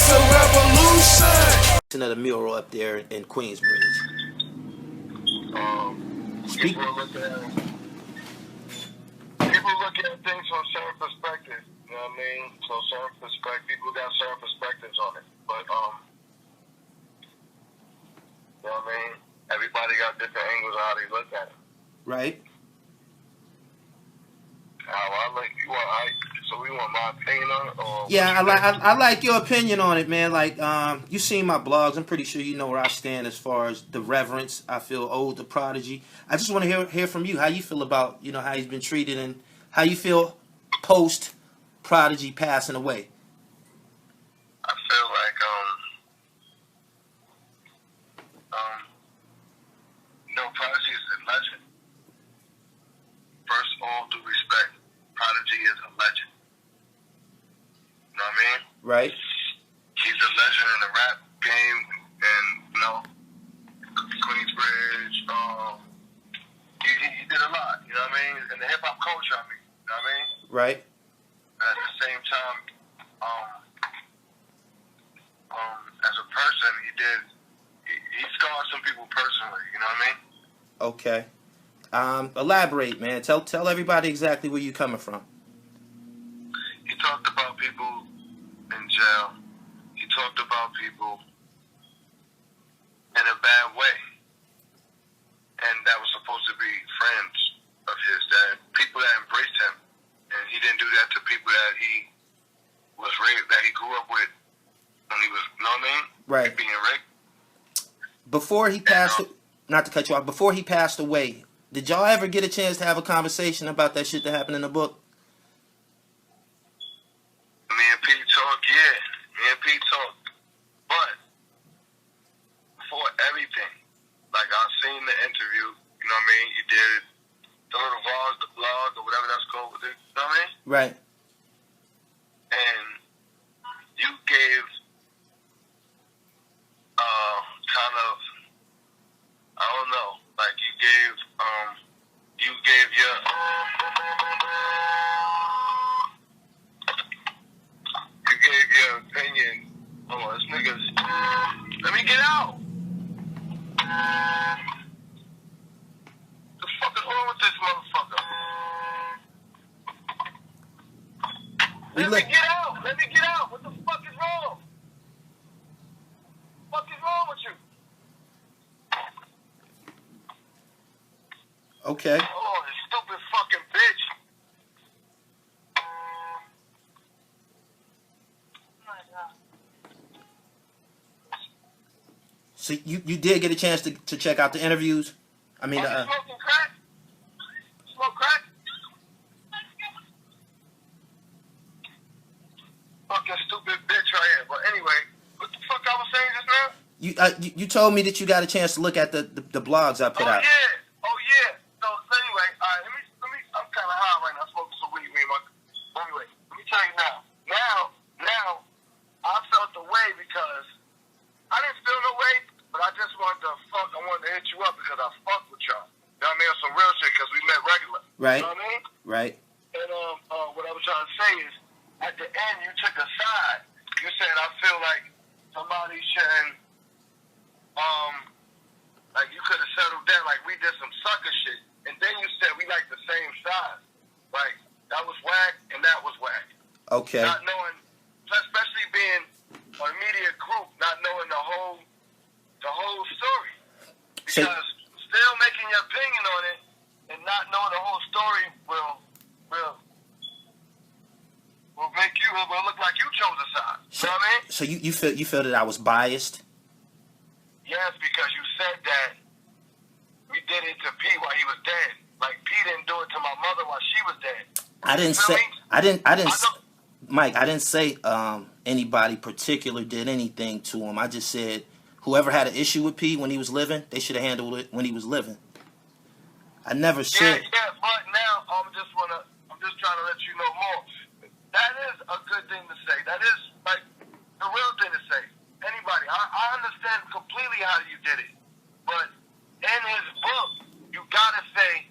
It's a revolution. Another mural up there in Queensbridge. Speak. People look at things from certain perspectives. You know what I mean? So certain perspectives, people got certain perspectives on it. But you know what I mean? Everybody got different angles of how they look at it. Right. How I look, so we want my opinion on it, or Yeah, I like your opinion on it, man. Like, you seen my blogs. I'm pretty sure you know where I stand as far as the reverence I feel owed the Prodigy. I just want to hear from you how you feel about, you know, how he's been treated and how you feel post Prodigy passing away. I feel like Prodigy is a legend. First of all, due respect, Prodigy is a legend. You know what I mean? Right. He's a legend in the rap game, and you know, Queensbridge. He did a lot. You know what I mean? In the hip hop culture, I mean. You know what I mean? Right. But at the same time, as a person, he scarred some people personally. You know what I mean? Okay. Elaborate, man. Tell everybody exactly where you coming from. He talked about people in jail. He talked about people in a bad way. And that was supposed to be friends of his, that people that embraced him. And he didn't do that to people that he was raped, that he grew up with when he was, you know what I mean? Right. Being raped. Before he passed, not to cut you off, before he passed away, did y'all ever get a chance to have a conversation about that shit that happened in the book? Me and Pete talk, yeah. Me and Pete talk. But before everything, like I seen the interview, you know what I mean? You did the little vlog or whatever that's called, you know what I mean? Right. And you gave kind of, I don't know, like you gave your opinion. Hold on, this nigga's, let me get out. The fuck is wrong with this motherfucker? Let me get out. Let me get out. What the fuck is wrong? What the fuck is wrong with you? Okay. Oh, this stupid fucking bitch. So you did get a chance to check out the interviews? I mean, smoking crack? Smoke crack? Fucking stupid bitch right here. But anyway, what the fuck I was saying just now? You told me that you got a chance to look at the blogs I put out. Oh yeah. So anyway, all right, let me I'm kinda high right now, smoking some weed, anyway, let me tell you now. Now I felt the way because I didn't feel no way, but I just wanted to hit you up because I fucked with y'all. You know what I mean? On some real shit because we met regular. Right. You know what I mean? Right. And what I was trying to say is, at the end, you took a side. You said, I feel like somebody shouldn't, like you could have settled down, like we did some sucker shit. And then you said we like the same side. Like, that was whack and that was whack. Okay. Not knowing, especially being a media group, not knowing the whole story. Because still making your opinion on it and not knowing the whole story will make you, will look like you chose a side. You know what I mean? So you feel that I was biased? Yes, because you said that we did it to P while he was dead. Like P didn't do it to my mother while she was dead. I didn't say. I didn't. Mike, I didn't say anybody particular did anything to him. I just said whoever had an issue with P when he was living, they should have handled it when he was living. I never said. Yeah, but now I'm just trying to let you know more. That is a good thing to say. That is like the real thing to say. Anybody, I understand completely how you did it, but in his book, you gotta say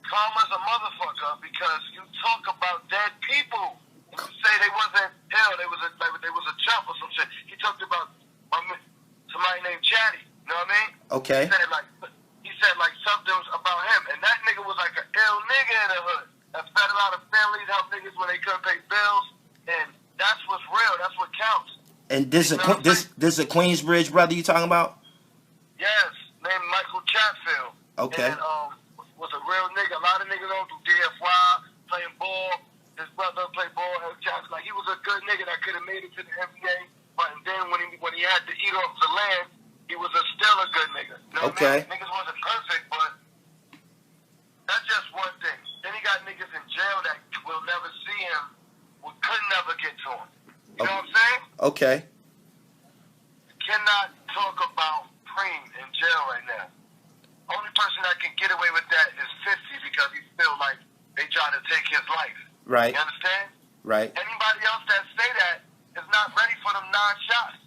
karma's a motherfucker because you talk about dead people. And you say they wasn't ill, they was Okay. He said like something was about him, and that nigga was like an ill nigga in the hood. That fed a lot of families, helped niggas when they couldn't pay bills, and that's what's real. That's what counts. And this is a Queensbridge brother you talking about? Yes, named Michael Chatfield. Okay. And was a real nigga. A lot of niggas on through DFY, playing ball. His brother played ball at Jackson. Like, he was a good nigga that could have made it to the NBA. But then when he had to eat off the land, he was still a good nigga. You know what I mean? Niggas wasn't perfect, but that's just one thing. Then he got niggas in jail that will never see him, could never get to him. You know what I'm saying? Okay. You cannot talk about Preem in jail right now. Only person that can get away with that is 50 because he feel like they try to take his life. Right. You understand? Right. Anybody else that say that is not ready for them 9 shots.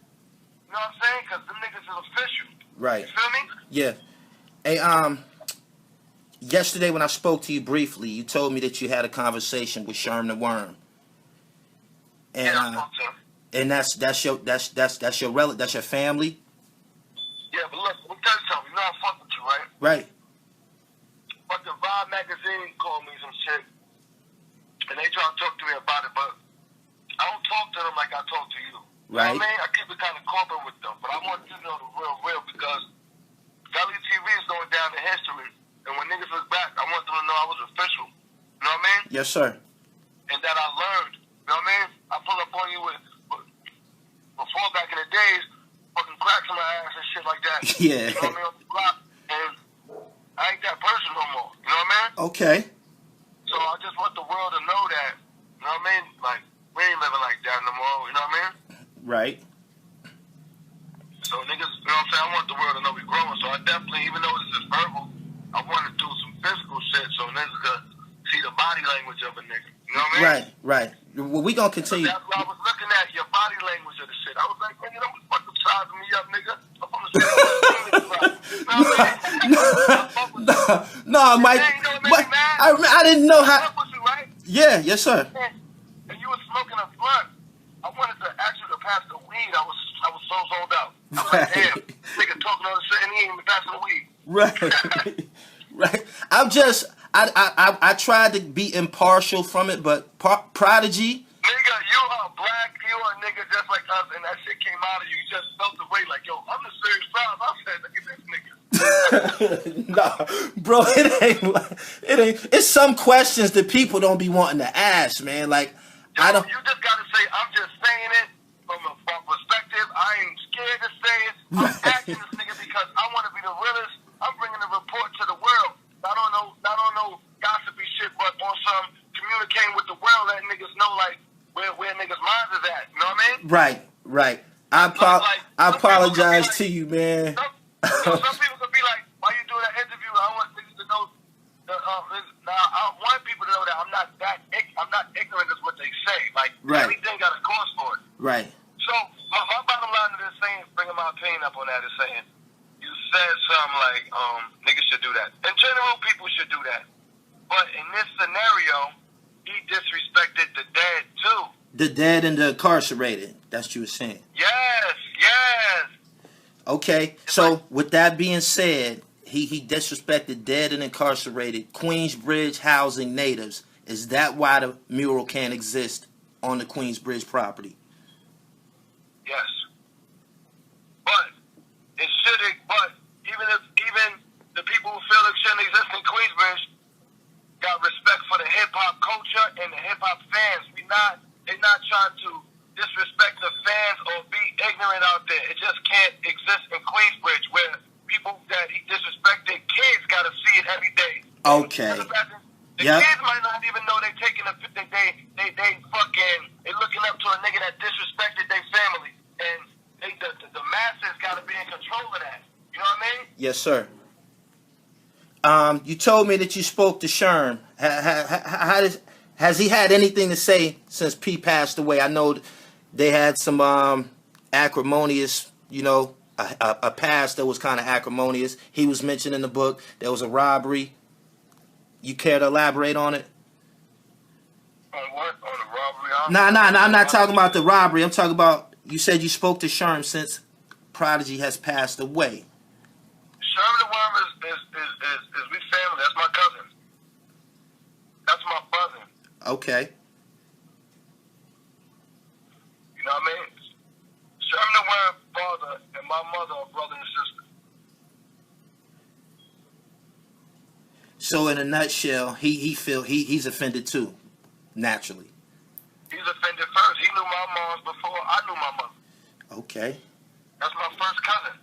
You know what I'm saying? Because them niggas is official. Right. You feel me? Yeah. Hey, yesterday when I spoke to you briefly, you told me that you had a conversation with Sherm the Worm. And yeah, I spoke to him. And that's your relative, that's your family? Yeah, but look, let me tell you something. You know I fuck with you, right? Right. Fucking Vibe magazine called me some shit, and they try to talk to me about it, but I don't talk to them like I talk to you. Right. You know what I mean? I keep it kind of corporate with them, but I want you to know the real because WTV is going down in history, and when niggas look back, I want them to know I was official. You know what I mean? Yes, sir. And that I learned. You know what I mean? I pull up on you with before back in the days, fucking cracks in my ass and shit like that. Yeah. You know what I mean? On the block, and I ain't that person no more. You know what I mean? Okay. So I just want the world to know that. You know what I mean? Like, we ain't living like that no more. You know what I mean? Right. So niggas, you know what I'm saying? I want the world to know we growing. So I definitely, even though this is verbal, I want to do some physical shit so niggas can see the body language of a nigga. You know what I mean? Right, right. Well, we gonna continue. So that's why I was looking at your body language of the shit. I was like, man, you don't fucking sizing me up, nigga. I'm from the same you know what I mean? No, Mike. But I didn't know how. You, right? Yeah, yes, sir. And you was smoking a blunt. I wanted to ask you to pass the weed. I was so sold out. I was like, damn, nigga talking all this shit and he ain't even passing the weed. Right. Right. I tried to be impartial from it, but Prodigy. Nigga, you are black. You are a nigga just like us, and that shit came out of you. You just felt the way like, yo, I'm the serious problem. I said, look at this nigga. Nah, bro, it ain't. It's some questions that people don't be wanting to ask, man. Like, Yo, I don't. You just gotta say, I'm just saying it from a perspective. I ain't scared to say it. I'm asking this nigga because I want to be the realest. I'm bringing a report to the world. Not on no gossipy shit, but on some communicating with the world, letting niggas know like where niggas' minds is at. You know what I mean? Right. I apologize to you, man. Some people could be like, why you doing that interview? I want niggas to know. I want people to know that I'm not ignorant of what they say. Like, everything got a cause for it. Right. So, my bottom line to this saying, bringing my opinion up on that is saying, you said something like, niggas should do that. In general, people should do that. But in this scenario, he disrespected the dead, too. The dead and the incarcerated. That's what you were saying. Yes. Okay, so with that being said, he disrespected dead and incarcerated Queensbridge housing natives. Is that why the mural can't exist on the Queensbridge property? Yes. But it should. But even the people who feel it shouldn't exist in Queensbridge got respect for the hip hop culture and the hip hop fans. They're not trying to disrespect the fans or be ignorant out there. It just can't exist in Queensbridge where people that he disrespected, kids got to see it every day. Okay. The kids might not even know they taking a they looking up to a nigga that disrespected their family, and the masses got to be in control of that. You know what I mean? Yes, sir. You told me that you spoke to Sherm. Has he had anything to say since P passed away? I know they had some acrimonious, a past that was kind of acrimonious. He was mentioned in the book. There was a robbery. You care to elaborate on it? On what? On the robbery? I'm not talking about the robbery. I'm talking about, you said you spoke to Sherm since Prodigy has passed away. Sherman the Worm is we family. That's my cousin. That's my brother. Okay. You know what I mean? Sherman the Worm father and my mother are brother and sister. So in a nutshell, he's offended too, naturally. He's offended first. He knew my mom's before I knew my mother. Okay. That's my first cousin.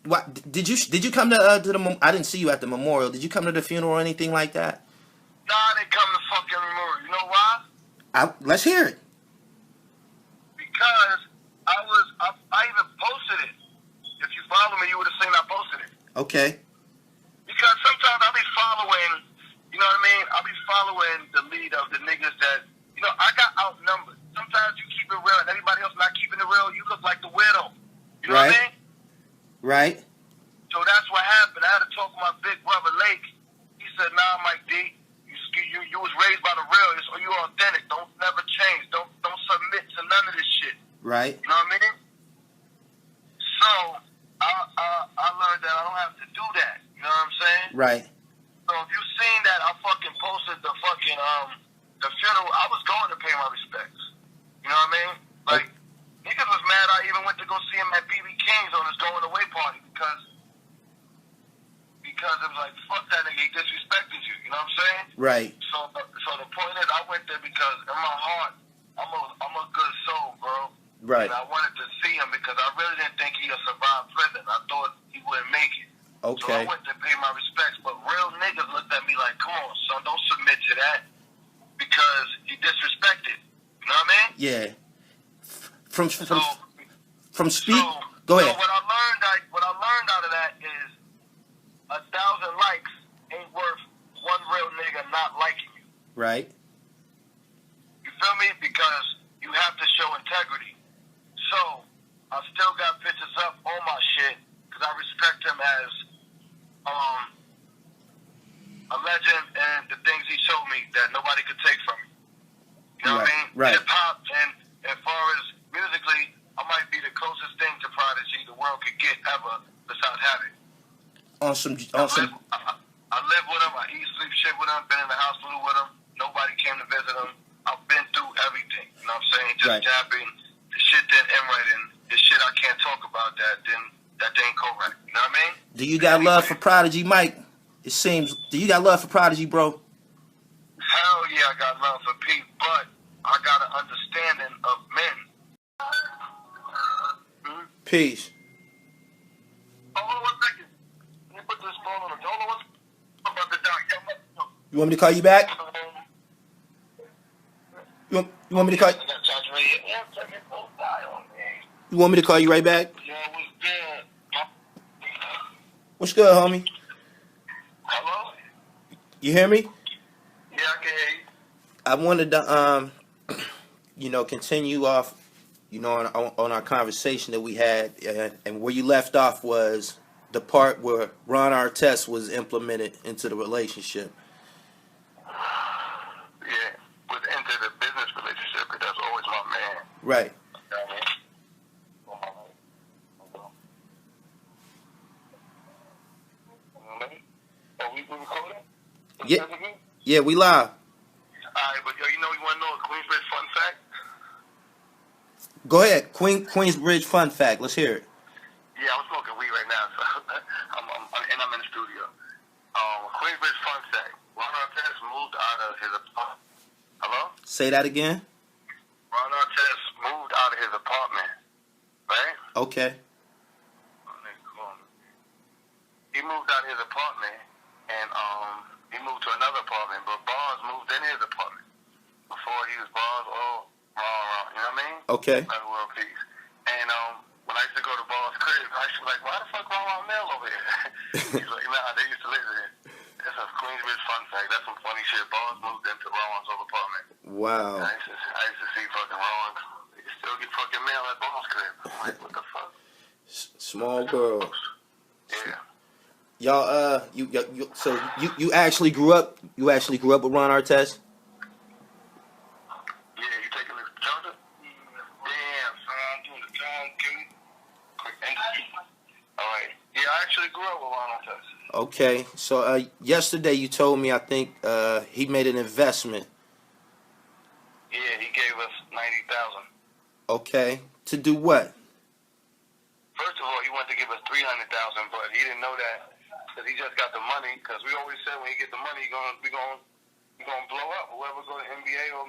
What did you come to the? I didn't see you at the memorial. Did you come to the funeral or anything like that? Nah, I didn't come to fucking memorial. You know why? Let's hear it. Because I even posted it. If you follow me, you would have seen I posted it. Okay. Because sometimes I be following, you know what I mean? I be following the lead of the niggas that, you know, I got outnumbered. Sometimes you keep it real and everybody else not keeping it real, you look like the widow. You know what I mean? Right. So that's what happened. I had to talk to my big brother Lake. He said, "Nah, Mike D, you was raised by the real, so you authentic. Don't never change. Don't submit to none of this shit." Right. You know what I mean? So I learned that I don't have to do that. You know what I'm saying? Right. So if you seen that, I fucking posted the fucking the funeral. I was going to pay my respects. You know what I mean? Like niggas was mad. I even went to go see him at BB King's on his going away party because it was like fuck that nigga. He disrespected you. You know what I'm saying? Right. So the point is, I went there because in my heart, I'm a good soul, bro. Right. And I wanted to see him because I really didn't think he'd survive prison. I thought he wouldn't make it. Okay. So I went to pay my respects, but real niggas looked at me like, "Come on, son, don't submit to that because he disrespected." You know what I mean? Yeah. From speak. So Go ahead. So what I learned out of that is 1,000 likes ain't worth one real nigga not liking you. Right. You feel me? Because you have to show integrity. So I still got pictures up on my shit because I respect him as a legend and the things he showed me that nobody could take from me. You know what I mean? Right. Hip hop and as far as musically, I might be the closest thing to Prodigy the world could get ever besides Havoc. I live with him. I eat, sleep, shit with him. Been in the hospital with him. Nobody came to visit him. I've been through everything. You know what I'm saying? Just Right. jabbing. The shit didn't end right, and the shit I can't talk about that didn't go right. You know what I mean? Do you got love for Prodigy, Mike? It seems. Do you got love for Prodigy, bro? Hell yeah, I got love for Pete, but I got an understanding of men. Peace. Hold on 1 second. Let me put this phone on the hold on 1 second. I'm about to die. You want me to call you back? You want me to call? I got charge right here. 1 second. Don't die on me. You want me to call you right back? Yo, what's good? What's good, homie? Hello? You hear me? Yeah, I can hear you. I wanted to, continue off, on our conversation that we had, and where you left off was the part where Ron Artest was implemented into the relationship. Yeah, was into the business relationship because that's always my man. Right. Are we recording? Yeah. Yeah, we live. Alright, but you want to know a Queensbridge fun fact? Go ahead. Queensbridge fun fact. Let's hear it. Yeah, I'm smoking weed right now, so I'm in the studio. Queensbridge fun fact. Ron Artest moved out of his apartment. Hello? Say that again. Ron Artest moved out of his apartment, right? Okay. He moved out of his apartment, and he moved to another apartment, but Bars moved in his apartment. Before he was Bars, you know what I mean? Okay. Like world peace. And when I used to go to Bars' crib, I used to be like, why the fuck Ron Mel over here? He's like, nah, they used to live there. That's a Queensbridge fun fact. That's some funny shit. Bars moved into Ron's old apartment. Wow. I used to see fucking Ron. He still get fucking mail at Bars' crib. I'm like, what the fuck? Small girls. Yeah. Y'all, so you actually grew up with Ron Artest? Yeah, you taking the charger? Damn, son, I'm doing the John King. Quick well with Ron Artest. Okay, so yesterday you told me I think he made an investment. Yeah, he gave us $90,000. Okay, to do what? First of all, he wanted to give us $300,000, but he didn't know that because he just got the money. Because we always said when he get the money, we gonna blow up. Whoever go to NBA or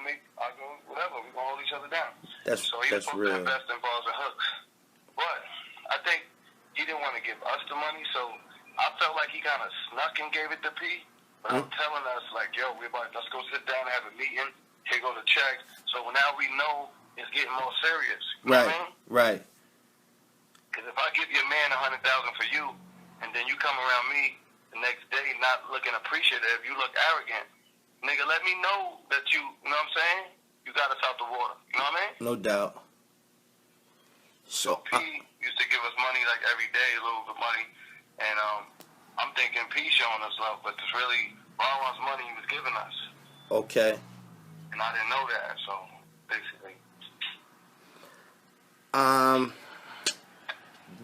whatever, we gonna hold each other down. So he was supposed to invest in balls and hooks, but I think he didn't want to give us the money, so I felt like he kind of snuck and gave it to P. But I'm telling us like, yo, let's go sit down and have a meeting. Here go the check. So now we know it's getting more serious. You know what I mean? Right. Because if I give your man $100,000 for you, and then you come around me the next day not looking appreciative, you look arrogant, nigga, let me know that you know what I'm saying? You got us out the water. You know what I mean? No doubt. So P used to give us money like every day, a little bit of money, and I'm thinking P showing us love, but it's really Ron's money he was giving us. Okay. And I didn't know that, so basically.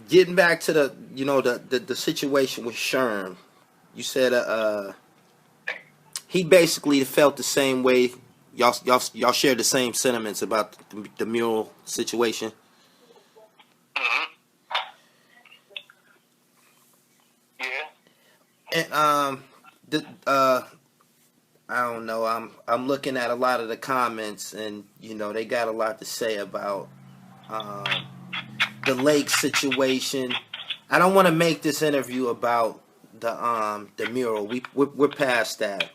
Getting back to the situation with Sherm, you said he basically felt the same way. Y'all shared the same sentiments about the mural situation. Yeah. And I don't know. I'm looking at a lot of the comments, and they got a lot to say about the lake situation. I don't want to make this interview about the mural. We're past that.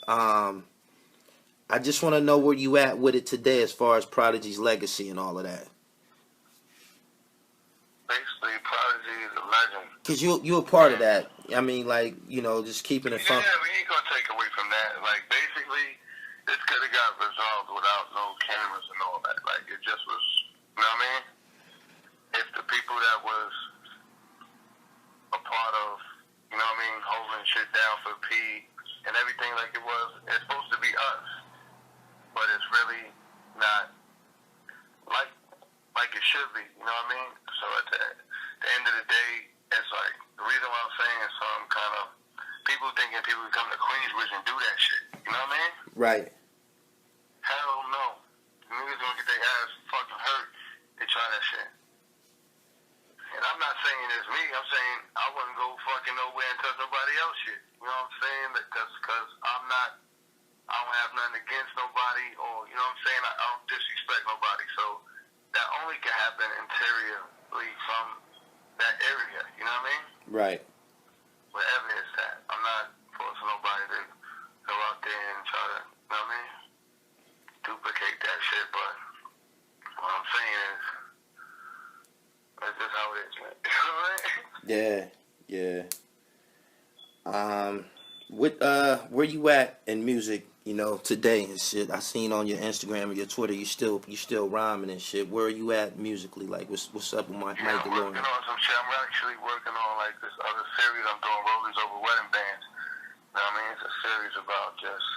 I just want to know where you at with it today, as far as Prodigy's legacy and all of that. Basically, Prodigy is a legend. Cause you a part of that. I mean, like, just keeping it fun. Yeah, we ain't gonna take away from that. Like, basically, this could have got resolved without no cameras and all that. Like, it just was, you know what I mean? If the people that was a part of, you know what I mean, holding shit down for P and everything like it was, it's supposed to be us. But it's really not like it should be, you know what I mean? So at the end of the day, it's like, the reason why I'm saying some kind of, people thinking people come to Queensbridge and do that shit, you know what I mean? Right. Hell no. Niggas gonna get their ass fucking hurt, they try that shit. And I'm not saying it's me, I'm saying I wouldn't go fucking nowhere and touch nobody else shit. You know what I'm saying? Because I don't have nothing against nobody, or, you know what I'm saying? I don't disrespect nobody. So that only can happen interiorly from that area, you know what I mean? Right. Wherever it's at. I'm not forcing nobody to go out there and try to, you know what I mean? Duplicate that shit, but what I'm saying is, that's just how it is, man. You know what I mean? Yeah. Where you at in music, today and shit? I seen on your Instagram or your Twitter, you still rhyming and shit. Where are you at musically? Like, what's up with Mike DeLorean? I'm working on some shit. I'm actually working on like this other series I'm doing, Rollies Over Wedding Bands. You know what I mean? It's a series about just,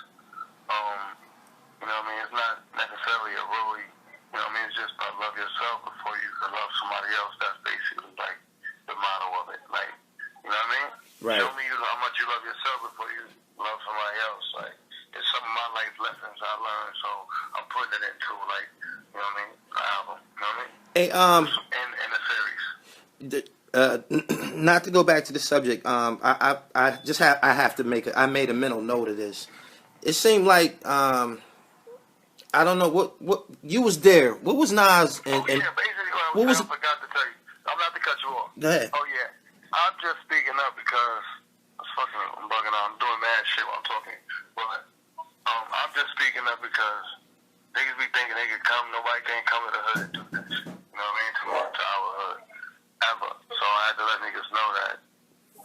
you know what I mean? It's not necessarily a really, you know what I mean? It's just about love yourself before you can love somebody else. That's basically like the motto of it. Like, you know what I mean? Right. Show me how much you love yourself before you love somebody else. Like, it's some of my life lessons I learned, so I'm putting it into, like, you know what I mean, an album, you know what I mean? Hey, in a series. Not to go back to the subject, I have to I made a mental note of this. It seemed like, I don't know, what you was there. What was Nas and basically what was I forgot to tell you. I'm not to cut you off. Go ahead. Oh, yeah. I'm just speaking up because I'm bugging out. I'm doing mad shit while I'm talking. But I'm just speaking up because niggas be thinking they can come. Nobody can't come to the hood and do this. You know what I mean? To our hood. Ever. So I had to let niggas know that.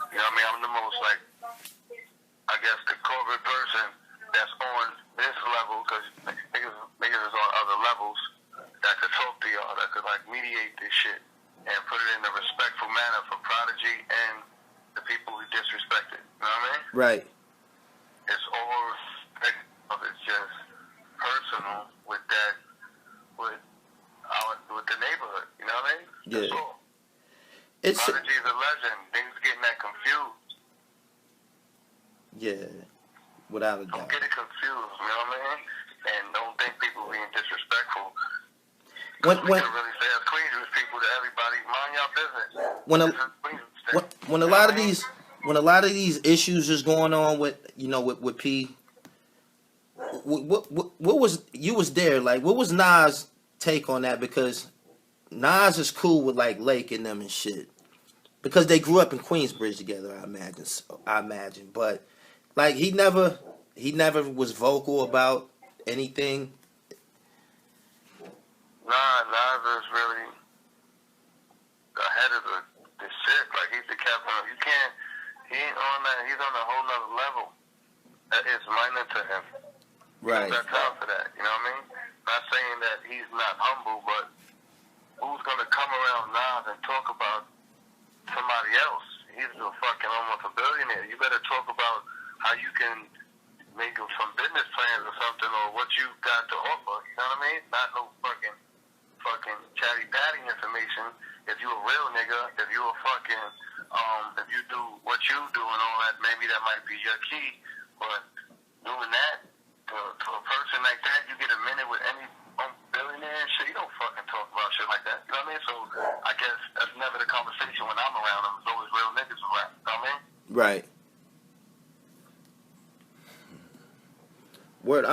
You know what I mean? I'm the most, like, I guess, the corporate person that's on this level, because niggas is on other levels that could talk to y'all, that could, like, mediate this shit and put it in a respectful manner for Prodigy and the people who disrespect it. You know what I mean? Right. It's all it's just personal with that, with the neighborhood. You know what I mean? Yeah. That's all. It's Prodigy's a legend. Things getting that confused. Yeah, without a Don't doubt. get it confused, you know what I mean? And don't think people being disrespectful. When We when can really say as Queens, there's people to everybody. Mind your business. when This a is Queens. when a You know lot what of I mean? these issues is going on with with P, what was you was there, like what was Nas' take on that? Because Nas is cool with like Lake and them and shit because they grew up in Queensbridge together. I imagine, but like he never was vocal about anything. Nas is really ahead of the shit. Like, he's the captain. He ain't on that. He's on a whole nother level. It's minor to him. Right. He don't got time for that. You know what I mean? Not saying that he's not humble, but who's going to come around Nas and talk about somebody else? He's a fucking almost a billionaire. You better talk about how you can make him some business plans or something, or what you got to offer. You know what I mean? Not no fucking chatty patty information. If you a real nigga, if you a fucking if you do what you do and all that, maybe that might be your key. But doing that to a person like that, you get a minute with any billionaire and shit. You don't fucking talk about shit like that. You know what I mean? So I guess that's never the conversation when I'm around them. It's always real niggas around. You know what I mean? Right. Word.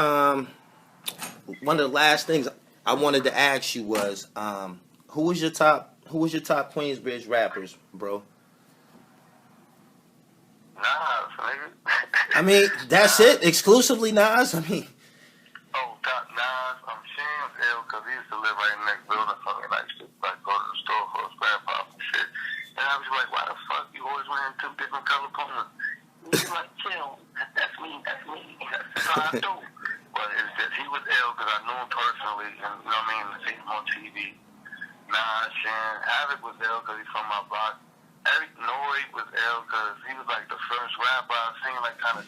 One of the last things I wanted to ask you was, who was your top Queensbridge rappers, bro? Nas, nigga. I mean, that's it, exclusively Nas. I mean, Top Nas, Sham's ill because he used to live right in the next building from me. Like, like go to the store for his grandpa and shit. And I was like, why the fuck you always wearing two different color pumas? He's like, chill. That's me. That's how I do. But it's just, he was ill because I knew him personally. And, you know what I mean? See him on TV. Nas, Sham. Havoc was ill because he's from my block. Eric Noyd was ill because he was like the first rapper I've seen like kind of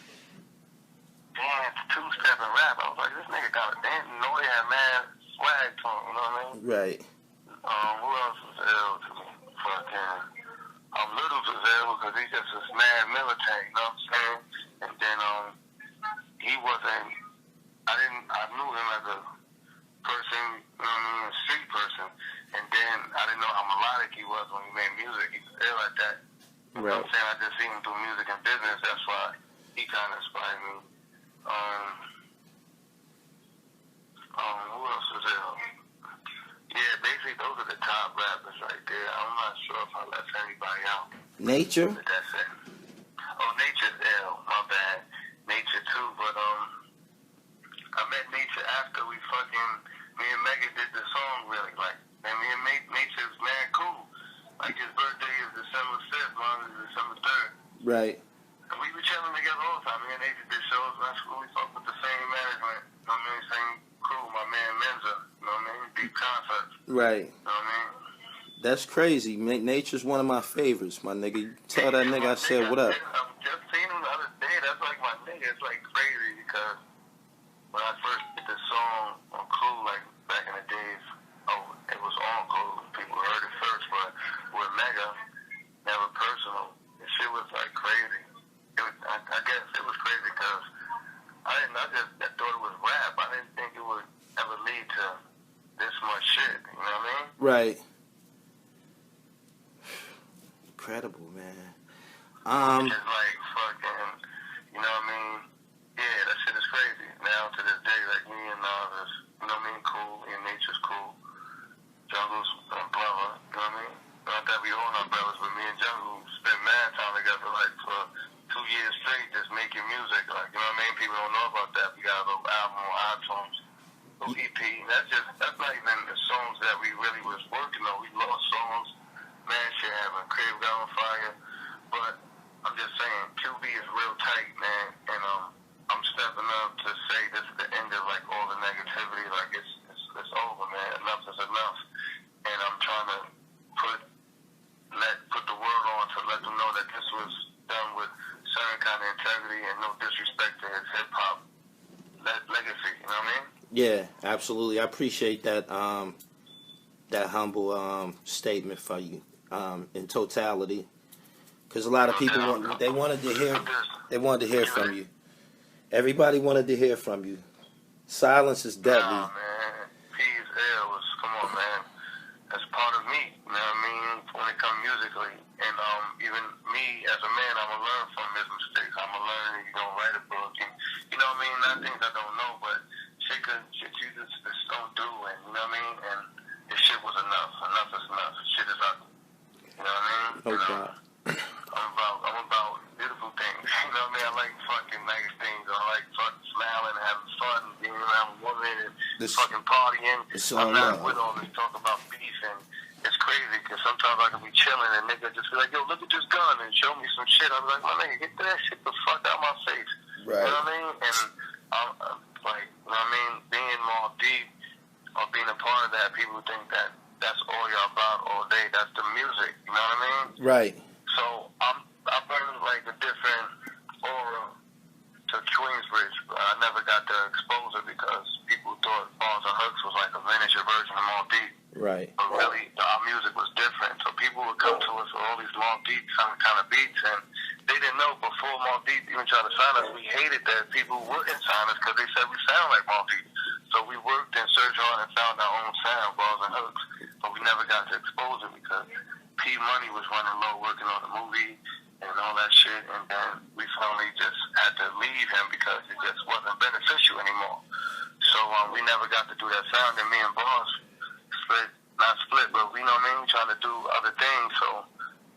dance, two-step and rap. I was like, this nigga kind of dance. Noyd had mad swag to him, you know what I mean? right. Who else was ill to me? Fucking Littles was ill because he just was mad militant, you know what I'm saying? And then he wasn't. I knew him as a person, you know what I mean, a street person. And then I didn't know how melodic he was when he made music. He was ill at that. You know what I'm saying? I just seen him do music and business. That's why he kind of inspired me. Who else was ill? Yeah, basically those are the top rappers right there. I'm not sure if I left anybody out. Nature. But that's it. Oh, Nature's ill. My bad. Nature too, but I met Nature after me and Megan did the song really, like, and me and Nature's mad cool. Like, his birthday is December 5th, mine is December 3rd. Right. And we were chilling together all the time. Me and Nature did shows, that's when we fuck with the same management, you know what I mean, same crew, my man Menza, you know what I mean, deep concerts. Right. You know what I mean? That's crazy. Nature's one of my favorites, my nigga. You tell that nigga I said what up. I just seen him the other day. That's like my nigga. It's like crazy because when I first did the song on Clue, like back in the days, it was on Clue. People heard it first, but with Mega, never personal. The shit was like crazy. I guess it was crazy because I thought it was rap. I didn't think it would ever lead to this much shit. You know what I mean? Right. Incredible, man. It's like fucking, you know what I mean? Yeah, that shit is crazy. Now to this day, like me and others, you know what I mean? Cool, me and Nature's cool. Jungle's a brother, you know what I mean? Not that we all not brothers, but me and Jungle spent mad time together, like for 2 years straight, just making music. Like, you know what I mean? People don't know about that. We got a little album on iTunes, little EP. That's not even the songs that we really was working on. We lost songs. Man, shit happened. Crib got on fire. But I'm just saying, QB is real tight, man. And I'm stepping up to say this is the end of like all the negativity. Like it's over, man. Enough is enough. And I'm trying to put the word on to let them know that this was done with certain kind of integrity and no disrespect to his hip hop legacy. You know what I mean? Yeah, absolutely. I appreciate that that humble statement for you in totality. Because a lot of people wanted to hear from you. Everybody wanted to hear from you. Silence is deadly. Nah, man. Peace, come on, man. That's part of me. You know what I mean? When it comes musically, and even me as a man, I'm gonna learn from his mistakes. I'm gonna learn. You gonna write a book, and you know what I mean. Not things I don't know, but shit you just don't do, and you know what I mean. And this shit was enough. Enough is enough. Shit is ugly. You know what I mean? No doubt. I'm about beautiful things. You know what I mean? I like fucking nice things. I like fucking smiling, having fun, being around women, and fucking partying. I'm not with all this talk about beef, and it's crazy because sometimes I can be chilling and nigga just be like, yo, look at this gun and show me some shit. I'm like, my nigga, get that shit the fuck out my face. Right. You know what I mean? And I'm like, you know what I mean? Being more deep or being a part of that, people think that that's all y'all about all day. That's the music. You know what I mean? Right. So I bring like a different aura to Queensbridge, but I never got to expose it because people thought Bars and Hooks was like a miniature version of Mobb Deep. Right. But really, our music was different. So people would come to us with all these Mobb Deep kind of beats, and they didn't know before Mobb Deep even tried to sign us. We hated that people wouldn't sign us because they said we sound like Mobb Deep. So we worked and searched hard and found our own sound, Bars and Hooks, but we never got to expose it because P Money was running low, working on the movie and all that shit, and then we finally just had to leave him because it just wasn't beneficial anymore. So we never got to do that sound, and me and Boss not split, but we know what I mean, trying to do other things. So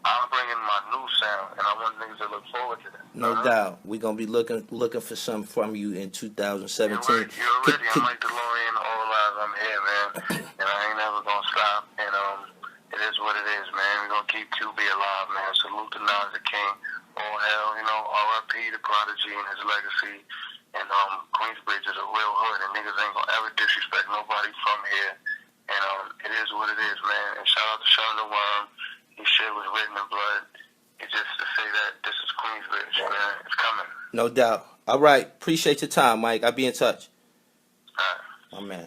I'm bringing my new sound, and I want niggas to look forward to that. No doubt. We're going to be looking for something from you in 2017. You're ready. I'm like DeLorean, all lives, I'm here, man. And I ain't never going to stop. And it is what it is, man. We're going to keep QB alive, man. Salute to Nas the King. All hell, you know, R.I.P. the Prodigy and his legacy. And Queensbridge is a real hood, and niggas ain't going to ever disrespect nobody from here. And it is what it is, man. And shout out to Sean the Worm. His shit was written in blood. It's just to say that this is Queensbridge, man. It's coming. No doubt. All right. Appreciate your time, Mike. I'll be in touch. All right. My man.